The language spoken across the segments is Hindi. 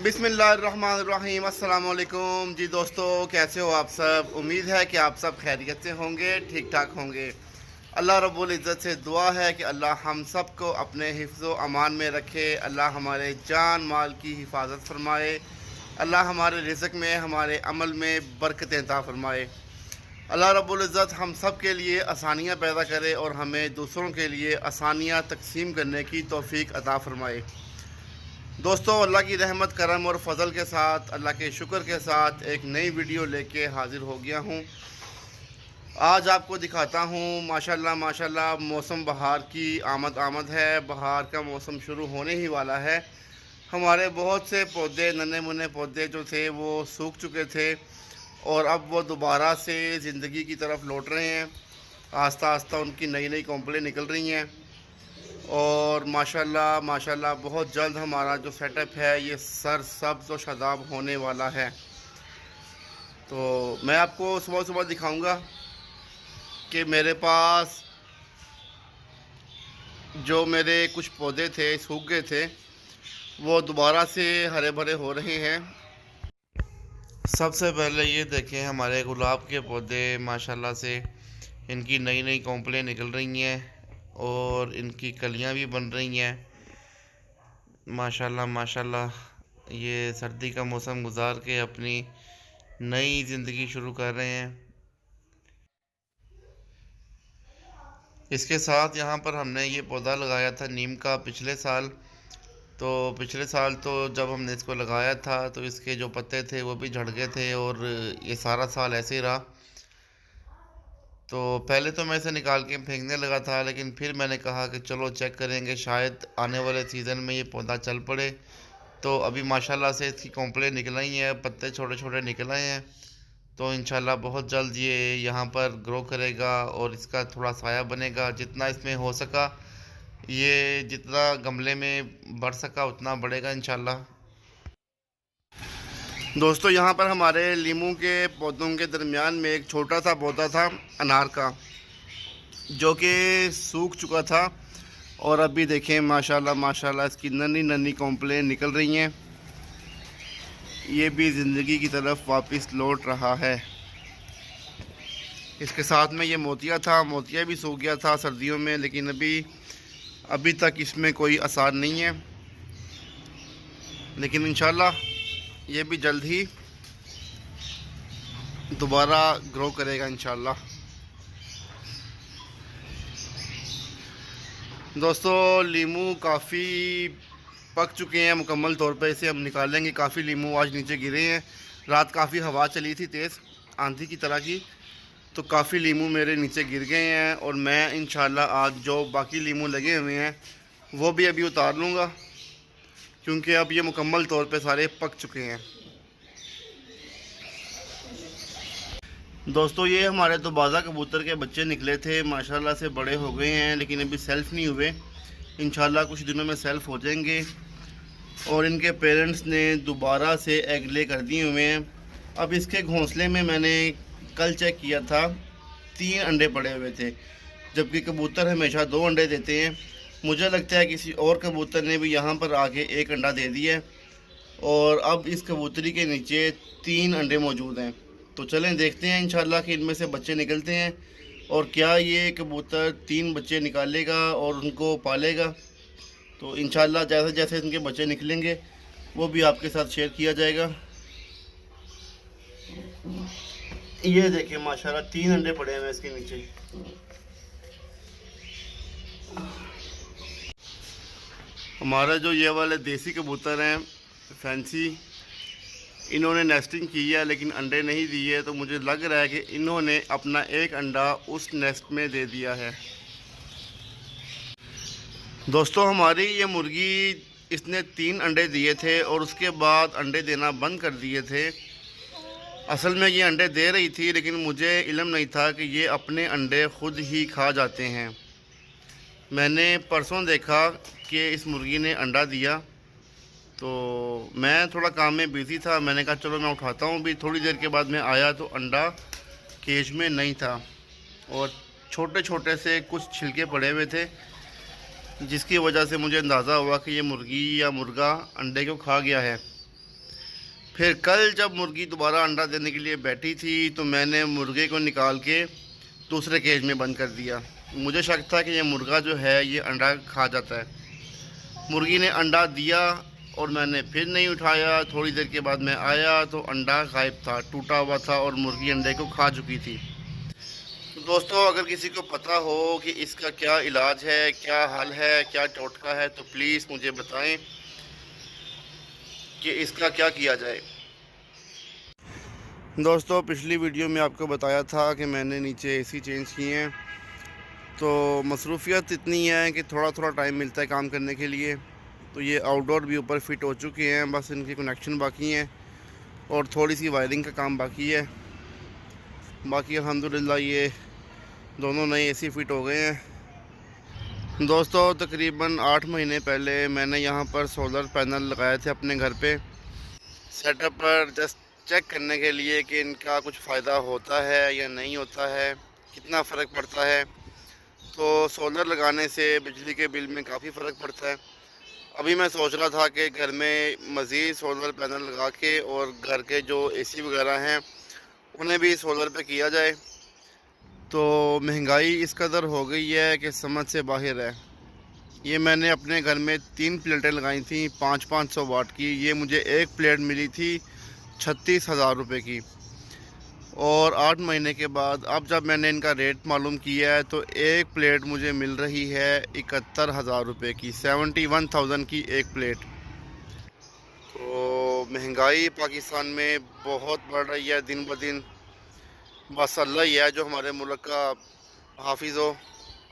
बिस्मिल्लाहिर्रहमानिर्रहीम। अस्सलाम वालेकुम जी दोस्तों, कैसे हो आप सब। उम्मीद है कि आप सब खैरियत से होंगे, ठीक ठाक होंगे। अल्लाह रब्बुल इज़्ज़त से दुआ है कि अल्लाह हम सब को अपने हिफ्ज़ अमान में रखे। अल्लाह हमारे जान माल की हिफाजत फरमाए। अल्लाह हमारे रिज़्क़ में, हमारे अमल में बरकत अता फरमाए। अल्लाह रब्बुल इज़्ज़त हम सब के लिए आसानियाँ पैदा करे और हमें दूसरों के लिए आसानियाँ तकसीम करने की तौफ़ीक अता फरमाए। दोस्तों, अल्लाह की रहमत करम और फ़ज़ल के साथ, अल्लाह के शुक्र के साथ एक नई वीडियो लेके हाज़िर हो गया हूँ। आज आपको दिखाता हूँ माशाल्लाह माशाल्लाह मौसम बहार की आमद है। बहार का मौसम शुरू होने ही वाला है। हमारे बहुत से पौधे, नन्हे मुन्ने पौधे जो थे वो सूख चुके थे और अब वो दोबारा से ज़िंदगी की तरफ लौट रहे हैं। आस्ता आस्ता उनकी नई नई कॉम्पलें निकल रही हैं और माशाल्लाह माशाल्लाह बहुत जल्द हमारा जो सेटअप है ये सरसब्ज़ और शादाब होने वाला है। तो मैं आपको सुबह सुबह दिखाऊंगा कि मेरे पास जो मेरे कुछ पौधे थे सूख गए थे वो दोबारा से हरे भरे हो रहे हैं। सबसे पहले ये देखें, हमारे गुलाब के पौधे माशाल्लाह से इनकी नई नई कॉम्पलें निकल रही हैं और इनकी कलियां भी बन रही हैं। माशाल्लाह माशाल्लाह ये सर्दी का मौसम गुजार के अपनी नई ज़िंदगी शुरू कर रहे हैं। इसके साथ यहाँ पर हमने ये पौधा लगाया था नीम का पिछले साल। पिछले साल तो जब हमने इसको लगाया था तो इसके जो पत्ते थे वो भी झड़ गए थे और ये सारा साल ऐसे ही रहा। तो पहले तो मैं इसे निकाल के फेंकने लगा था, लेकिन फिर मैंने कहा कि चलो चेक करेंगे, शायद आने वाले सीज़न में ये पौधा चल पड़े। तो अभी माशाल्लाह से इसकी कॉम्पलें निकल आई हैं, पत्ते छोटे छोटे निकल आए हैं। तो इंशाल्लाह बहुत जल्द ये यहाँ पर ग्रो करेगा और इसका थोड़ा साया बनेगा। जितना इसमें हो सका, ये जितना गमले में बढ़ सका उतना बढ़ेगा इंशाल्लाह। दोस्तों, यहाँ पर हमारे लीमू के पौधों के दरमियान में एक छोटा सा पौधा था अनार का, जो कि सूख चुका था और अभी देखें माशाल्लाह माशाल्लाह इसकी नन्ही नन्ही कॉम्पलें निकल रही हैं। ये भी ज़िंदगी की तरफ वापस लौट रहा है। इसके साथ में ये मोतिया था, मोतिया भी सूख गया था सर्दियों में, लेकिन अभी तक इसमें कोई असर नहीं है। लेकिन इंशाल्लाह ये भी जल्द ही दोबारा ग्रो करेगा इंशाल्लाह। दोस्तों, लीमू काफ़ी पक चुके हैं मुकम्मल तौर पर। इसे हम निकालेंगे। काफ़ी लीमू आज नीचे गिरे हैं। रात काफ़ी हवा चली थी तेज़ आंधी की तरह की, तो काफ़ी लीमू मेरे नीचे गिर गए हैं और मैं इंशाल्लाह आज जो बाकी लीमू लगे हुए हैं वो भी अभी उतार लूँगा, क्योंकि अब ये मुकम्मल तौर पे सारे पक चुके हैं। दोस्तों, ये हमारे तो बाज़ा कबूतर के बच्चे निकले थे, माशाल्लाह से बड़े हो गए हैं, लेकिन अभी सेल्फ़ नहीं हुए। इंशाल्लाह कुछ दिनों में सेल्फ़ हो जाएंगे और इनके पेरेंट्स ने दोबारा से एग ले कर दिए हुए हैं। अब इसके घोंसले में मैंने कल चेक किया था 3 अंडे पड़े हुए थे, जबकि कबूतर हमेशा 2 अंडे देते हैं। मुझे लगता है किसी और कबूतर ने भी यहाँ पर आके 1 अंडा दे दिया है और अब इस कबूतरी के नीचे 3 अंडे मौजूद हैं। तो चलें देखते हैं इंशाल्लाह कि इनमें से बच्चे निकलते हैं और क्या ये कबूतर 3 बच्चे निकालेगा और उनको पालेगा। तो इंशाल्लाह जैसे जैसे इनके बच्चे निकलेंगे वो भी आपके साथ शेयर किया जाएगा। ये देखें माशाल्लाह 3 अंडे पड़े हैं इसके नीचे। हमारा जो ये वाले देसी कबूतर हैं फैंसी, इन्होंने नेस्टिंग की है लेकिन अंडे नहीं दिए, तो मुझे लग रहा है कि इन्होंने अपना 1 अंडा उस नेस्ट में दे दिया है। दोस्तों, हमारी ये मुर्गी, इसने 3 अंडे दिए थे और उसके बाद अंडे देना बंद कर दिए थे। असल में ये अंडे दे रही थी, लेकिन मुझे इल्म नहीं था कि ये अपने अंडे खुद ही खा जाते हैं। मैंने परसों देखा कि इस मुर्गी ने अंडा दिया, तो मैं थोड़ा काम में बिज़ी था। मैंने कहा चलो मैं उठाता हूँ। भी थोड़ी देर के बाद मैं आया तो अंडा केज में नहीं था और छोटे छोटे से कुछ छिलके पड़े हुए थे, जिसकी वजह से मुझे अंदाज़ा हुआ कि ये मुर्गी या मुर्गा अंडे को खा गया है। फिर कल जब मुर्गी दोबारा अंडा देने के लिए बैठी थी तो मैंने मुर्गे को निकाल के दूसरे केज में बंद कर दिया। मुझे शक था कि ये मुर्गा जो है ये अंडा खा जाता है। मुर्गी ने अंडा दिया और मैंने फिर नहीं उठाया। थोड़ी देर के बाद मैं आया तो अंडा गायब था, टूटा हुआ था और मुर्गी अंडे को खा चुकी थी। तो दोस्तों, अगर किसी को पता हो कि इसका क्या इलाज है, क्या हल है, क्या टोटका है, तो प्लीज़ मुझे बताएं कि इसका क्या किया जाए। दोस्तों, पिछली वीडियो में आपको बताया था कि मैंने नीचे एसी चेंज किए हैं, तो मसरूफियत इतनी है कि थोड़ा थोड़ा टाइम मिलता है काम करने के लिए। तो ये आउटडोर भी ऊपर फिट हो चुके हैं, बस इनकी कनेक्शन बाकी हैं और थोड़ी सी वायरिंग का काम बाकी है। बाकी अल्हम्दुलिल्लाह ये दोनों नए एसी फिट हो गए हैं। दोस्तों, तकरीबन 8 महीने पहले मैंने यहाँ पर सोलर पैनल लगाए थे अपने घर पे सेटअप पर, जस्ट चेक करने के लिए कि इनका कुछ फ़ायदा होता है या नहीं होता है, कितना फ़र्क पड़ता है। तो सोलर लगाने से बिजली के बिल में काफ़ी फ़र्क पड़ता है। अभी मैं सोच रहा था कि घर में मज़ीद सोलर पैनल लगा के और घर के जो एसी वगैरह हैं उन्हें भी सोलर पे किया जाए। तो महंगाई इस कदर हो गई है कि समझ से बाहर है। ये मैंने अपने घर में 3 प्लेटें लगाई थी 500 वाट की। ये मुझे एक प्लेट मिली थी 36,000 रुपये की। और 8 महीने के बाद अब जब मैंने इनका रेट मालूम किया है तो एक प्लेट मुझे मिल रही है 71,000 रुपये की, 71,000 की एक प्लेट। तो महंगाई पाकिस्तान में बहुत बढ़ रही है दिन ब दिन। बस अल्लाह ही है जो हमारे मुल्क का हाफिज़ हो।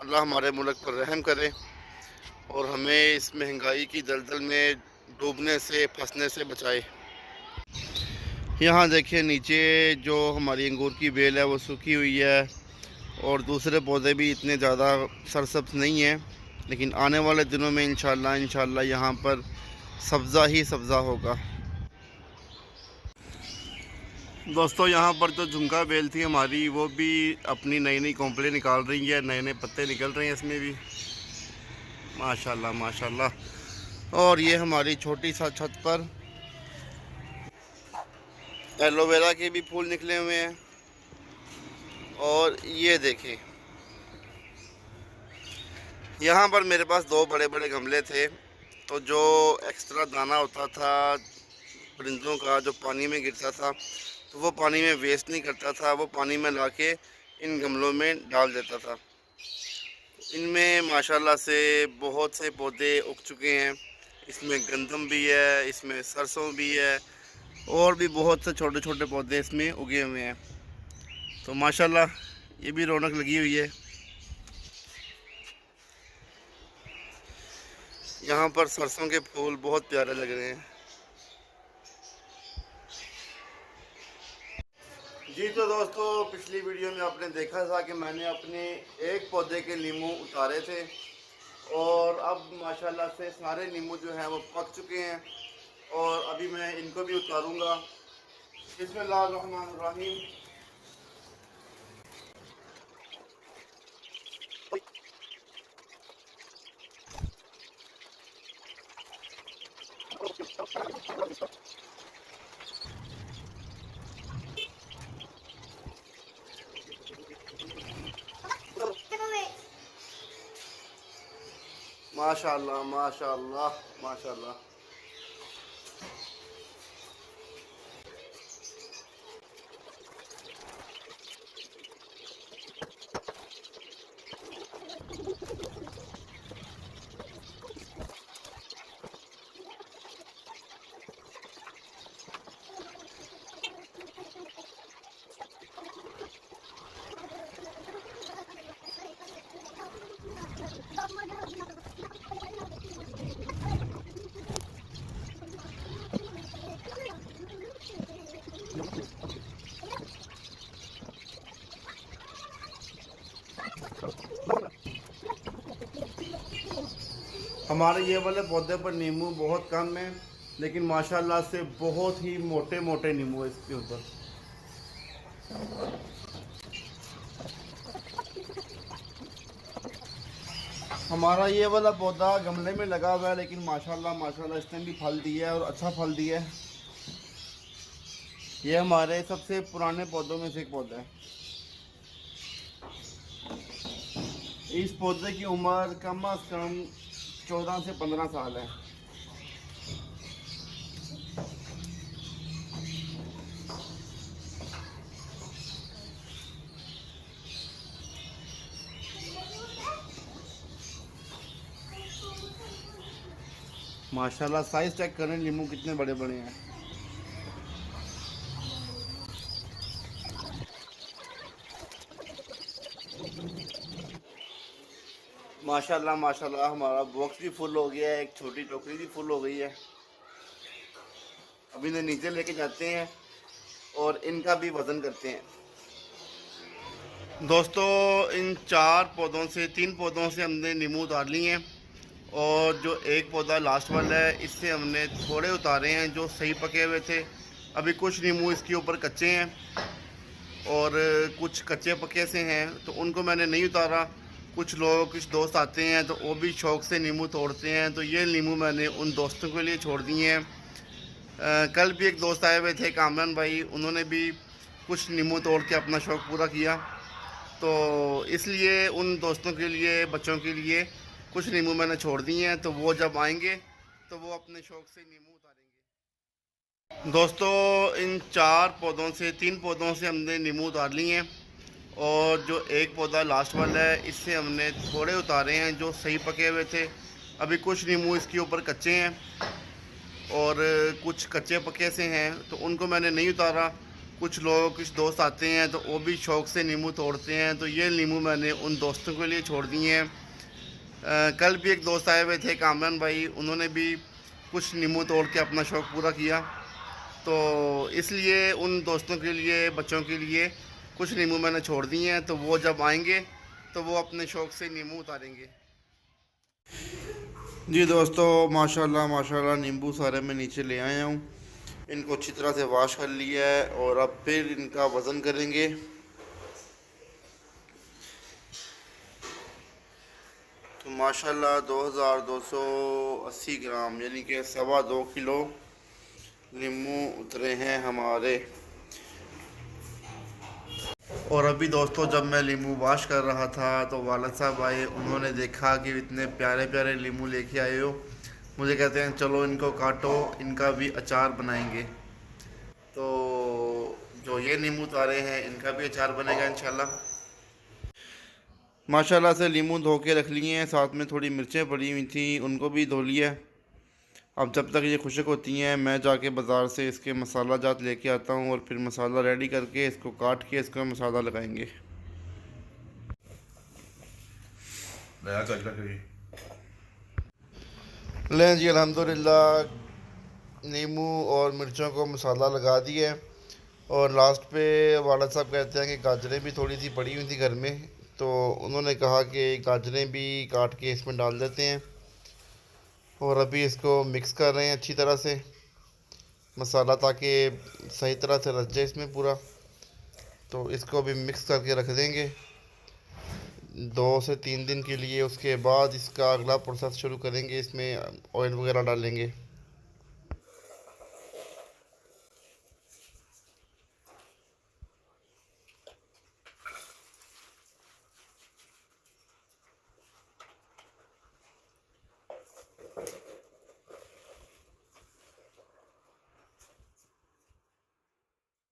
अल्लाह हमारे मुल्क पर रहम करे और हमें इस महंगाई की दलदल में डूबने से, फंसने से बचाए। यहाँ देखिए नीचे जो हमारी अंगूर की बेल है वो सूखी हुई है और दूसरे पौधे भी इतने ज़्यादा सरसब्ज नहीं हैं, लेकिन आने वाले दिनों में इंशाल्लाह यहाँ पर सब्ज़ा ही सब्ज़ा होगा। दोस्तों, यहाँ पर जो झुमका बेल थी हमारी वो भी अपनी नई नई कोंपलें निकाल रही है, नए नए पत्ते निकल रहे हैं इसमें भी, माशाल्लाह माशाल्लाह। और ये हमारी छोटी सा छत पर एलोवेरा के भी फूल निकले हुए हैं। और ये देखें, यहाँ पर मेरे पास 2 बड़े बड़े गमले थे, तो जो एक्स्ट्रा दाना होता था परिंदों का जो पानी में गिरता था तो वो पानी में वेस्ट नहीं करता था, वो पानी में लाके इन गमलों में डाल देता था। इनमें माशाल्लाह से बहुत से पौधे उग चुके हैं। इसमें गंदम भी है, इसमें सरसों भी है और भी बहुत से छोटे छोटे पौधे इसमें उगे हुए हैं। तो माशाल्लाह ये भी रौनक लगी हुई है। यहाँ पर सरसों के फूल बहुत प्यारे लग रहे हैं। जी तो दोस्तों, पिछली वीडियो में आपने देखा था कि मैंने अपने एक पौधे के नींबू उतारे थे और अब माशाल्लाह से सारे नींबू जो हैं वो पक चुके हैं और अभी मैं इनको भी उतारूंगा। बिस्मिल्लाहिर्रहमानिर्रहीम। माशाल्लाह माशाल्लाह माशाल्लाह। हमारे ये वाले पौधे पर नींबू बहुत कम है, लेकिन माशाल्लाह से बहुत ही मोटे मोटे नींबू है इसके ऊपर। हमारा ये वाला पौधा गमले में लगा हुआ है, लेकिन माशाल्लाह माशाल्लाह इसने भी फल दिया है और अच्छा फल दिया है। ये हमारे सबसे पुराने पौधों में से एक पौधा है। इस पौधे की उम्र कम अज़ कम 14 से 15 साल है। माशाल्लाह साइज चेक करें नींबू कितने बड़े बड़े हैं। माशाल्लाह माशाल्लाह हमारा बॉक्स भी फुल हो गया है, एक छोटी टोकरी भी फुल हो गई है। अभी इन्हें नीचे लेके जाते हैं और इनका भी वज़न करते हैं। दोस्तों इन 4 पौधों से 3 पौधों से हमने नींबू उतार लिए हैं और जो एक पौधा लास्ट वाला है इससे हमने थोड़े उतारे हैं जो सही पके हुए थे। अभी कुछ नींबू इसके ऊपर कच्चे हैं और कुछ कच्चे पके से हैं तो उनको मैंने नहीं उतारा। कुछ लोग कुछ दोस्त आते हैं तो वो भी शौक़ से नींबू तोड़ते हैं, तो ये नींबू मैंने उन दोस्तों के लिए छोड़ दिए हैं। कल भी एक दोस्त आए हुए थे कामरान भाई, उन्होंने भी कुछ नींबू तोड़ के अपना शौक़ पूरा किया, तो इसलिए उन दोस्तों के लिए बच्चों के लिए कुछ नींबू मैंने छोड़ दिए हैं। तो वो जब आएंगे तो वो अपने शौक़ से नींबू उतारेंगे। दोस्तों इन 4 पौधों से 3 पौधों से हमने नींबू उतार लिए हैं और जो एक पौधा लास्ट वाला है इससे हमने थोड़े उतारे हैं जो सही पके हुए थे। अभी कुछ नींबू इसके ऊपर कच्चे हैं और कुछ कच्चे पके से हैं तो उनको मैंने नहीं उतारा। कुछ लोग कुछ दोस्त आते हैं तो वो भी शौक़ से नींबू तोड़ते हैं, तो ये नींबू मैंने उन दोस्तों के लिए छोड़ दिए हैं। कल भी एक दोस्त आए हुए थे कामरान भाई, उन्होंने भी कुछ नींबू तोड़ के अपना शौक़ पूरा किया, तो इसलिए उन दोस्तों के लिए बच्चों के लिए कुछ नींबू मैंने छोड़ दिए हैं। तो वो जब आएंगे तो वो अपने शौक़ से नींबू उतारेंगे। जी दोस्तों माशाल्लाह माशाल्लाह नींबू सारे मैं नीचे ले आया हूँ, इनको अच्छी तरह से वॉश कर लिया है और अब फिर इनका वज़न करेंगे। तो माशाल्लाह 2280 ग्राम यानी कि 2.25 किलो नींबू उतरे हैं हमारे। और अभी दोस्तों जब मैं नींबू वॉश कर रहा था तो वालिद साहब आए, उन्होंने देखा कि इतने प्यारे प्यारे नींबू लेके आए हो, मुझे कहते हैं चलो इनको काटो, इनका भी अचार बनाएंगे। तो जो ये नींबू उतारे हैं इनका भी अचार बनेगा इंशाल्लाह। माशाल्लाह से नींबू धो के रख लिए हैं, साथ में थोड़ी मिर्चें पड़ी हुई थी उनको भी धो लिया। अब जब तक ये खुशक होती हैं मैं जाके बाज़ार से इसके मसाला जात लेके आता हूँ और फिर मसाला रेडी करके इसको काट के इसको मसाला लगाएंगे। लें जी अल्हम्दुलिल्लाह नींबू और मिर्चों को मसाला लगा दिया और लास्ट पे वालिद साहब कहते हैं कि गाजरें भी थोड़ी सी पड़ी हुई थी घर में, तो उन्होंने कहा कि गाजरें भी काट के इसमें डाल देते हैं और अभी इसको मिक्स कर रहे हैं अच्छी तरह से मसाला ताकि सही तरह से रच जाए इसमें पूरा। तो इसको भी मिक्स करके रख देंगे 2 से 3 दिन के लिए। उसके बाद इसका अगला प्रोसेस शुरू करेंगे, इसमें ऑयल वगैरह डालेंगे।